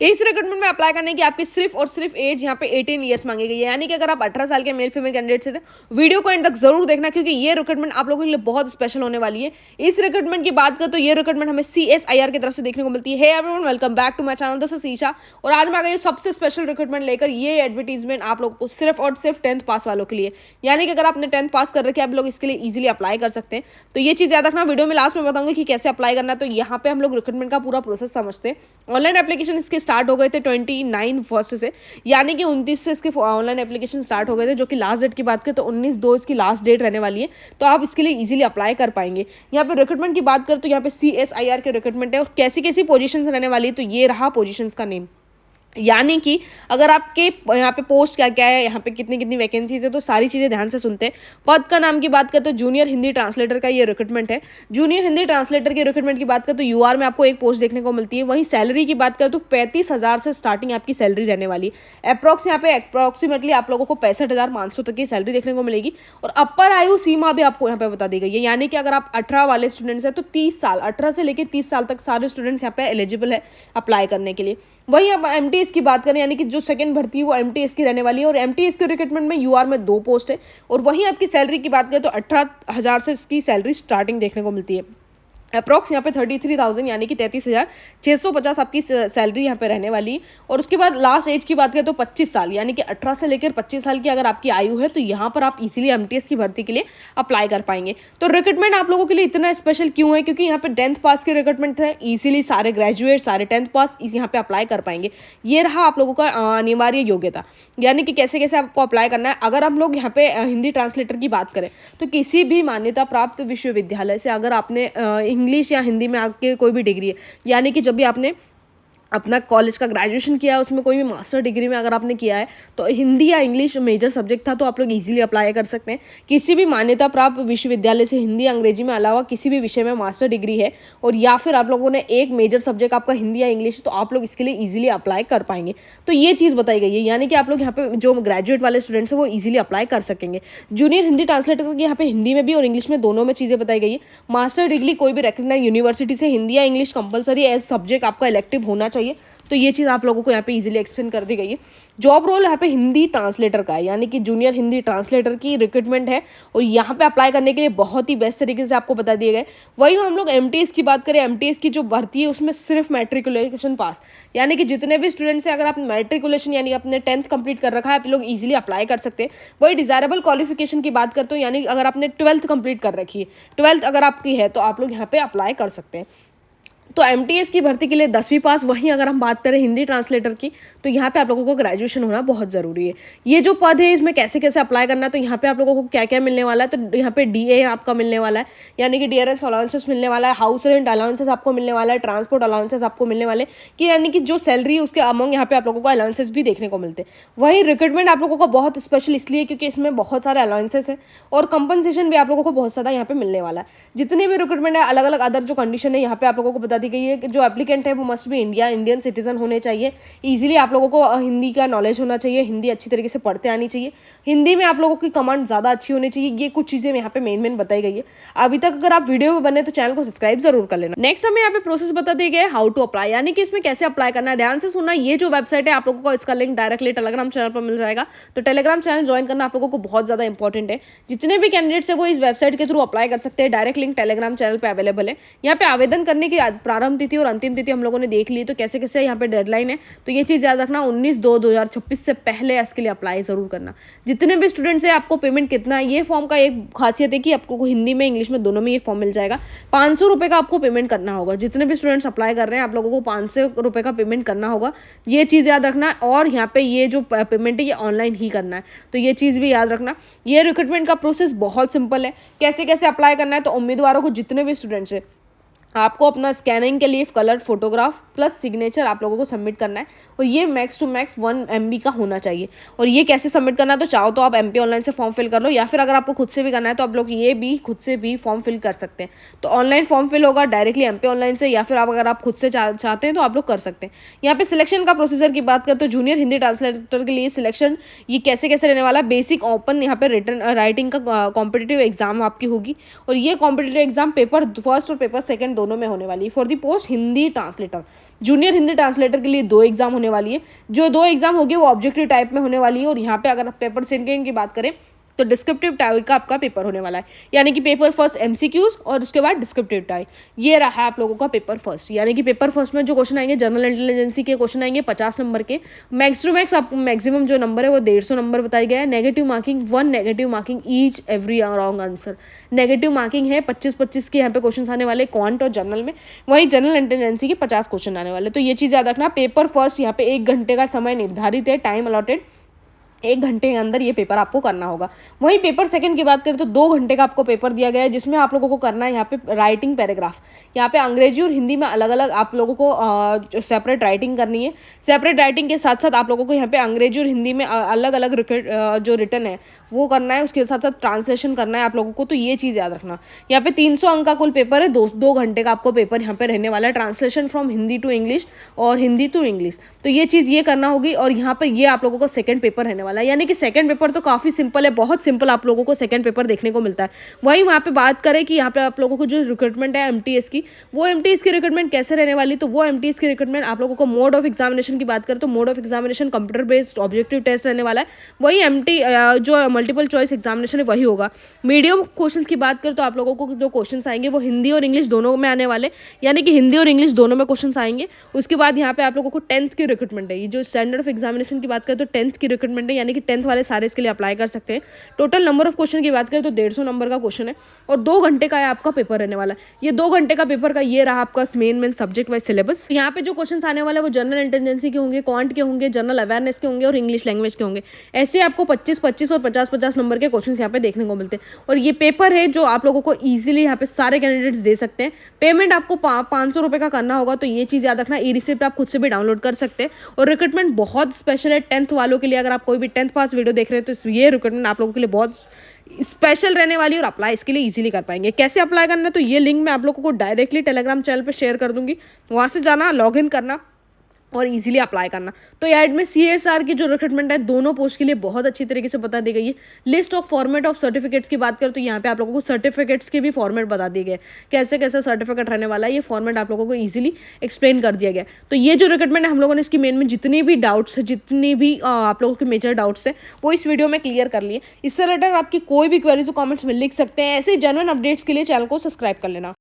इस रिक्रूटमेंट में अप्लाई करने की आपकी सिर्फ और सिर्फ एज यहाँ पे 18 ईयर्स मांगी गई है, यानी कि अगर आप 18 साल के मेल फीमेल कैंडिडेट से थे, वीडियो को एंड तक जरूर देखना, क्योंकि ये रिक्रूटमेंट आप लोगों के लिए बहुत स्पेशल होने वाली है। इस रिक्रूटमेंट की बात करें तो ये रिक्रूटमेंट हमें CSIR की तरफ से देखने को मिलती है। Hey everyone, welcome back to my channel, this is Isha, और आज मैं आ गई सबसे स्पेशल रिक्रूटमेंट लेकर। ये एडवर्टीजमेंट आप लोगों को सिर्फ और सिर्फ 10th पास वालों के लिए, यानी कि अगर आपने 10th पास कर रखे आप लोग इसके लिए इजीली अप्लाई कर सकते हैं। तो ये चीज़ याद रखना, वीडियो में लास्ट में बताऊंगी कि कैसे अप्लाई करना है। तो यहाँ पे हम लोग रिक्रूटमेंट का पूरा प्रोसेस समझते हैं। ऑनलाइन एप्लीकेशन इसके स्टार्ट हो गए थे 29 फर्स्ट से, यानी कि 29 से इसके ऑनलाइन एप्लीकेशन स्टार्ट हो गए थे, जो कि लास्ट डेट की बात करें तो 19/2 इसकी लास्ट डेट रहने वाली है। तो आप इसके लिए इजीली अप्लाई कर पाएंगे। यहाँ पे रिक्रूटमेंट की बात करें तो यहाँ पे CSIR के रिक्रूटमेंट है, और कैसी कैसी पोजीशंस रहने वाली है, तो ये रहा पोजीशंस का नेम। यानी कि अगर आपके यहाँ पे पोस्ट क्या क्या है, यहाँ पे कितनी कितनी वैकेंसीज है, तो सारी चीज़ें ध्यान से सुनते हैं। पद का नाम की बात करते तो जूनियर हिंदी ट्रांसलेटर का ये रिक्रूटमेंट है। जूनियर हिंदी ट्रांसलेटर के रिक्रूटमेंट की बात करें तो UR में आपको एक पोस्ट देखने को मिलती है। वहीं सैलरी की बात करें तो 35,000 से स्टार्टिंग आपकी सैलरी रहने वाली है। अप्रॉक्स यहाँ पे अप्रॉक्सीमेटली आप लोगों को 65,500 तक की सैलरी देखने को मिलेगी। और अपर आयु सीमा भी आपको यहाँ पे बता दी गई है, यानी कि अगर आप 18 वाले स्टूडेंट्स हैं तो 30 साल, 18 से लेकर 30 साल तक सारे स्टूडेंट्स यहाँ पे एलिजिबल है अप्लाई करने के लिए। वहीं अब MTS की बात करें, यानी कि जो सेकंड भर्ती है वो MTS की रहने वाली है, और MTS के रिक्रूटमेंट में UR में 2 पोस्ट है। और वहीं आपकी सैलरी की बात करें तो 18,000 से इसकी सैलरी स्टार्टिंग देखने को मिलती है। अप्रॉक्स यहाँ पे 33,000 यानी कि 33,650 आपकी सैलरी यहाँ पे रहने वाली है। और उसके बाद लास्ट एज की बात करें तो 25 साल, यानी कि 18 से लेकर 25 साल की अगर आपकी आयु है तो यहाँ पर आप इजीली MTS की भर्ती के लिए अप्लाई कर पाएंगे। तो रिक्रूटमेंट आप लोगों के लिए इतना स्पेशल क्यों है, क्योंकि यहाँ पे 10th पास के रिक्रूटमेंट है। इजीली सारे ग्रेजुएट, सारे 10th पास यहाँ पे अप्लाई कर पाएंगे। ये रहा आप लोगों का अनिवार्य योग्यता, यानी कि कैसे कैसे आपको अप्लाई करना है। अगर हम लोग यहाँ पे हिंदी ट्रांसलेटर की बात करें तो किसी भी मान्यता प्राप्त विश्वविद्यालय से अगर आपने इंग्लिश या हिंदी में आपके कोई भी डिग्री है, यानी कि जब भी आपने अपना कॉलेज का ग्रेजुएशन किया है उसमें कोई भी मास्टर डिग्री में अगर आपने किया है तो हिंदी या इंग्लिश मेजर सब्जेक्ट था तो आप लोग इजीली अप्लाई कर सकते हैं। किसी भी मान्यता प्राप्त विश्वविद्यालय से हिंदी अंग्रेजी में अलावा किसी भी विषय में मास्टर डिग्री है, और या फिर आप लोगों ने एक मेजर सब्जेक्ट आपका हिंदी या इंग्लिश है, तो आप लोग इसके लिए ईजिली अप्लाई कर पाएंगे। तो ये चीज़ बताई गई है, यानी कि आप लोग यहाँ पे जो ग्रेजुएट वाले स्टूडेंट्स हैं वो ईजिली अप्लाई कर सकेंगे। जूनियर हिंदी ट्रांसलेटर की यहाँ पे हिंदी में भी और इंग्लिश में दोनों में चीज़ें बताई गई है। मास्टर डिग्री कोई भी रिकग्नाइज यूनिवर्सिटी से हिंदी या इंग्लिश कंपलसरी एज सब्जेक्ट आपका इलेक्टिव होना चाहिए। तो ये चीज़ आप लोगों को यहाँ पे इजीली एक्सप्लेन कर दी गई है। जॉब रोल यहाँ पे हिंदी ट्रांसलेटर का है, यानी कि जूनियर हिंदी ट्रांसलेटर की रिक्रूटमेंट है, और यहाँ पे अप्लाई करने के लिए बहुत ही बेस्ट तरीके से आपको बता दिए गए। वही हम लोग MTS की बात करें, MTS की जो भर्ती है उसमें सिर्फ मैट्रिकुलेशन पास, यानी कि जितने भी स्टूडेंट्स हैं अगर आपने मैट्रिकुलेशन यानी अपने 10th कंप्लीट कर रखा है आप लोग इजीली अप्लाई कर सकते हैं। वही डिजायरेबल क्वालिफिकेशन की बात करते हो, यानी अगर आपने 12th कंप्लीट कर रखी है, 12th अगर आपकी है तो आप लोग यहाँ पे अप्लाई कर सकते हैं। तो MTS की भर्ती के लिए 10वीं पास। वहीं अगर हम बात करें हिंदी ट्रांसलेटर की तो यहाँ पे आप लोगों को ग्रेजुएशन होना बहुत ज़रूरी है। ये जो पद है इसमें कैसे कैसे अप्लाई करना है, तो यहाँ पे आप लोगों को क्या क्या मिलने वाला है, तो यहाँ पे DA आपका मिलने वाला है, यानी कि DRS अलाउंसेस मिलने वाला है, हाउस रेंट अलाउंसेस आपको मिलने वाला है, ट्रांसपोर्ट अलाउंसेस आपको मिलने वाले, कि यानी कि जो सैलरी है उसके अमंग यहाँ पे आप लोगों को अलाउंसेस भी देखने को मिलते हैं। वहीं रिक्रूटमेंट आप लोगों को बहुत स्पेशल इसलिए क्योंकि इसमें बहुत सारे अलाउंसेस हैं, और कंपनसेशन भी आप लोगों को बहुत ज़्यादा यहाँ पे मिलने वाला है। जितने भी रिक्रूटमेंट है अलग अलग अदर जो कंडीशन है यहाँ पे आप लोगों को बता दी गई है कि जो एप्लीकेंट है वो मस्ट भी इंडियन सिटीजन होने चाहिए। इजीली आप लोगों को हिंदी का नॉलेज होना चाहिए, हिंदी अच्छी तरीके से पढ़ते आनी चाहिए, हिंदी में आप लोगों की कमांड ज़्यादा अच्छी होनी चाहिए। ये कुछ चीज़ें यहाँ पे मेन बताई गई है। अभी तक अगर आप वीडियो में बने तो चैनल को सब्सक्राइब जरूर कर लेना। नेक्स्ट हमें यहाँ पे प्रोसेस बता दिए गए हाउ टू अप्लाई, यानी कि इसमें कैसे अप्लाई करना है। ध्यान से सुनना, ये जो वेबसाइट है आप लोगों को इसका लिंक डायरेक्टली टेलीग्राम चैनल पर मिल जाएगा। तो टेलीग्राम चैनल ज्वाइन करना आप लोगों को बहुत ज़्यादा इंपॉर्टेंट है। जितने भी कैंडिडेट्स है वो इस वेबसाइट के थ्रू अप्लाई कर सकते हैं। डायरेक्ट लिंक टेलीग्राम चैनल पर अवेलेबल है। यहाँ पे आवेदन करने की प्रारंभ तिथि और अंतिम तिथि हम लोगों ने देख ली, तो कैसे कैसे यहाँ पे डेडलाइन है, तो ये चीज़ याद रखना 19/2/2026 से पहले इसके लिए अप्लाई जरूर करना। जितने भी स्टूडेंट्स हैं आपको पेमेंट कितना है, ये फॉर्म का एक खासियत है कि आपको हिंदी में इंग्लिश में दोनों में ये फॉर्म मिल जाएगा। 500 रुपये का आपको पेमेंट करना होगा। जितने भी स्टूडेंट्स अप्लाई कर रहे हैं आप लोगों को 500 रुपये का पेमेंट करना होगा, ये चीज़ याद रखना। और यहाँ पे ये जो पेमेंट है ये ऑनलाइन ही करना है, तो ये चीज़ भी याद रखना। ये रिक्रूटमेंट का प्रोसेस बहुत सिंपल है। कैसे कैसे अप्लाई करना है, तो उम्मीदवारों को जितने भी स्टूडेंट्स हैं आपको अपना स्कैनिंग के लिए कलर फोटोग्राफ प्लस सिग्नेचर आप लोगों को सबमिट करना है, और ये मैक्स टू मैक्स 1 MB का होना चाहिए। और ये कैसे सबमिट करना है, तो चाहो तो आप MP ऑनलाइन से फॉर्म फिल कर लो, या फिर अगर आपको खुद से भी करना है तो आप लोग ये भी खुद से भी फॉर्म फिल कर सकते हैं। तो ऑनलाइन फॉर्म फिल होगा डायरेक्टली MP ऑनलाइन से, या फिर अगर आप खुद से चाहते हैं तो आप लोग कर सकते हैं। यहाँ पे सिलेक्शन का प्रोसीजर की बात करें तो जूनियर हिंदी ट्रांसलेटर के लिए सिलेक्शन ये कैसे कैसे रहने वाला है। बेसिक ओपन यहाँ पे रिटन राइटिंग का कॉम्पिटिटिव एग्जाम आपकी होगी, और ये कॉम्पिटिटिव एग्जाम पेपर फर्स्ट और पेपर सेकंड दोनों में होने वाली है for the post Hindi translator. Junior Hindi translator के लिए 2 एग्जाम होने वाली है। जो 2 एग्जाम होगी वो ऑब्जेक्टिव टाइप में होने वाली है। और यहाँ पे अगर आप पेपर सेकंड की बात करें तो डिस्क्रिप्टिव टाइप का आपका पेपर होने वाला है, यानी कि पेपर फर्स्ट एमसीक्यूज और उसके बाद डिस्क्रिप्टिव टाइप। ये रहा आप लोगों का पेपर फर्स्ट, यानी कि पेपर फर्स्ट में जो क्वेश्चन आएंगे जनरल इंटेलिजेंसी के क्वेश्चन आएंगे 50 नंबर के। मैक्स टू मैक्स आपको मैक्सिमम जो नंबर है वो 150 नंबर बताया गया है। Negative marking 1 negative marking each every wrong answer. Negative marking है 25-25 के यहाँ पे क्वेश्चन आने वाले क्वांट और जनरल में। वहीं जनरल इंटेलिजेंसी के 50 क्वेश्चन आने वाले। तो ये चीज़ याद रखना। पेपर फर्स्ट यहाँ पे 1 घंटे का समय निर्धारित है, टाइम अलॉटेड। 1 घंटे के अंदर ये पेपर आपको करना होगा। वहीं पेपर सेकंड की बात करें तो 2 घंटे का आपको पेपर दिया गया है, जिसमें आप लोगों को करना है यहाँ पे राइटिंग पैराग्राफ। यहाँ पे अंग्रेजी और हिंदी में अलग अलग आप लोगों को सेपरेट राइटिंग करनी है। सेपरेट राइटिंग के साथ साथ आप लोगों को यहाँ पे अंग्रेजी और हिंदी में अलग अलग जो रिटर्न है वो करना है। उसके साथ साथ ट्रांसलेशन करना है आप लोगों को। तो ये चीज़ याद रखना। यहाँ पे 300 अंक का कुल पेपर है। 2 घंटे का आपको पेपर यहाँ पे रहने वाला है। Translation from Hindi to English और हिंदी टू इंग्लिश। तो ये चीज़ ये करना होगी। और यहाँ पे ये आप लोगों को सेकंड पेपर रहने वाला है, यानी कि सेकंड पेपर तो काफ़ी सिंपल है, बहुत सिंपल आप लोगों को सेकंड पेपर देखने को मिलता है। वहीं वहाँ पे बात करें कि यहाँ पे आप लोगों को जो रिक्रूटमेंट है एमटीएस की, वो एमटीएस की रिक्रूटमेंट कैसे रहने वाली, तो वो एमटीएस की रिक्रूटमेंट आप लोगों को मोड ऑफ एग्जामिनेशन की बात करें तो mode of examination computer based objective test रहने वाला है। वही जो मल्टीपल चॉइस एग्जामिनेशन है वही होगा। मीडियम क्वेश्चन की बात करें तो आप लोगों को जो क्वेश्चन आएंगे वो हिंदी और इंग्लिश दोनों में आने वाले, यानी कि हिंदी और इंग्लिश दोनों में क्वेश्चन आएंगे। उसके बाद यहाँ पे आप लोगों को 10th की रिक्रूटमेंट है। ये जो स्टैंडर्ड ऑफ एग्जामिनेशन की बात करें तो 10th की रिक्रूटमेंट है, यानी कि 10th वाले सारे इसके लिए अप्लाई कर सकते हैं। टोटल नंबर ऑफ क्वेश्चन की बात करें तो 150 नंबर का क्वेश्चन है और 2 घंटे का है आपका पेपर रहने वाला है। ये 2 घंटे का पेपर का ये रहा आपका मेन सब्जेक्ट वाइज सिलेबस। यहाँ पे जो क्वेश्चन आने वाले वो जनरल इंटेलिजेंसी के होंगे, क्वांट के होंगे, जनरल अवेयरनेस के होंगे और इंग्लिश लैंग्वेज के होंगे। ऐसे आपको 25-25 और 50-50 नंबर के क्वेश्चन यहाँ पे देखने को मिलते हैं। और ये पेपर है जो आप लोगों को ईजिली यहाँ पे सारे कैंडिडेट्स दे सकते हैं। पेमेंट आपको 500 रुपये का करना होगा। तो ये चीज़ याद रखना। ई रिसिप्ट आप खुद से भी डाउनलोड कर सकते हैं। और रिक्रूटमेंट बहुत स्पेशल है 10th वालों के लिए। अगर आप कोई भी 10th पास वीडियो देख रहे हैं तो ये रिक्रूटमेंट आप लोगों के लिए बहुत स्पेशल रहने वाली है और अप्लाई इसके लिए इजीली कर पाएंगे। कैसे अप्लाई करना है तो ये लिंक मैं आप लोगों को डायरेक्टली टेलीग्राम चैनल पे शेयर कर दूंगी। वहाँ से जाना, लॉगिन करना और इजीली अप्लाई करना। तो ऐड में सीएसआर की जो रिक्रूटमेंट है दोनों पोस्ट के लिए बहुत अच्छी तरीके से बता दी गई है। List of format of certificates की बात करें तो यहाँ पे आप लोगों को सर्टिफिकेट्स के भी फॉर्मेट बता दिए गए, कैसे कैसे सर्टिफिकेट रहने वाला है। ये फॉर्मेट आप लोगों को इजीली एक्सप्लेन कर दिया गया। तो ये जो रिक्रूटमेंट है हम लोगों ने इसकी मेन में जितनी भी डाउट्स है, जितनी भी आप लोगों के मेजर डाउट्स है वो इस वीडियो में क्लियर कर लिए। इससे रिलेटेड आपकी कोई भी क्वेरीज कॉमेंट्स में लिख सकते हैं। ऐसे जेन्युइन अपडेट्स के लिए चैनल को सब्सक्राइब कर लेना।